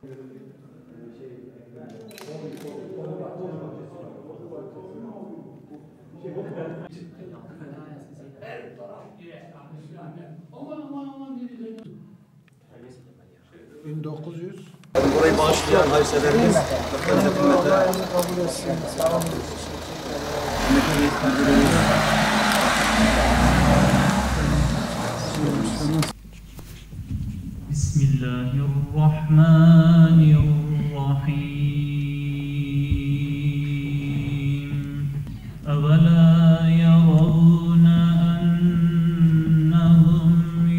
Burayı bağışlayan hayırseverimiz kabul etsin. Sağ olun. Bismillahirrahmanirrahim. Evela yaravna ennehum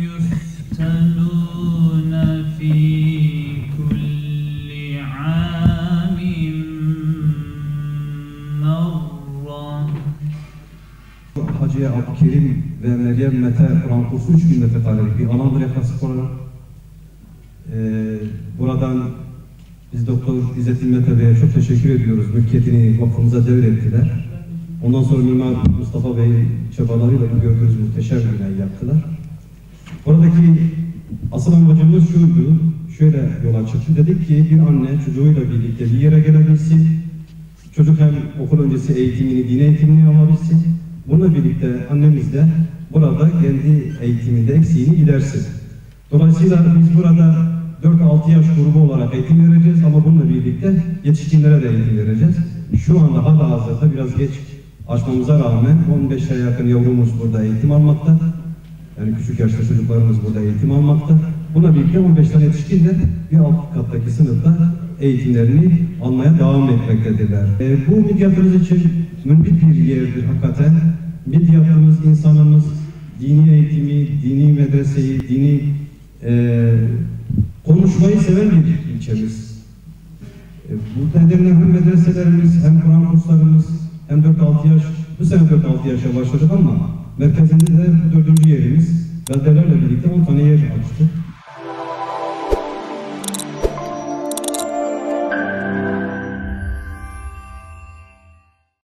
yuftanuna fi kulli amin marra. Hacı Abdülkerim ve Meryem Mete Kur'an kursu 3 günde fethanelik bir alandır yaklaşık olarak. Buradan biz Doktor İzzet İlmet Bey'e çok teşekkür ediyoruz. Mülkiyetini vakfımıza devrettiler. Ondan sonra Mimar Mustafa Bey çabalarıyla bu gördüğünüz muhteşem binayı yaptılar. Buradaki asıl amacımız şuydu, şöyle yola çıktı. Dedik ki bir anne çocuğuyla birlikte bir yere gelebilsin. Çocuk hem okul öncesi eğitimini, din eğitimini alabilsin. Bununla birlikte annemiz de burada kendi eğitiminde eksiğini gidersin. Dolayısıyla biz burada 4-6 yaş grubu olarak eğitim vereceğiz ama bununla birlikte yetişkinlere de eğitim vereceğiz. Şu anda halihazırda biraz geç açmamıza rağmen 15'e yakın yavrumuz burada eğitim almakta. Yani küçük yaşta çocuklarımız burada eğitim almakta. Buna birlikte 15 tane yetişkin de bir alt kattaki sınıfta eğitimlerini almaya devam etmektedirler. Bu midyatımız için münbit bir yerdir hakikaten. Midyatımız, insanımız dini eğitimi, dini medreseyi, dini konuşmayı seven bir ilçemiz. Bu nedenle hem medreselerimiz, hem Kur'an kurslarımız, hem 4-6 yaş, bu sene 4-6 yaşa başladık ama merkezinde de bu 4. yerimiz beldelerle birlikte 10 tane yer açtık.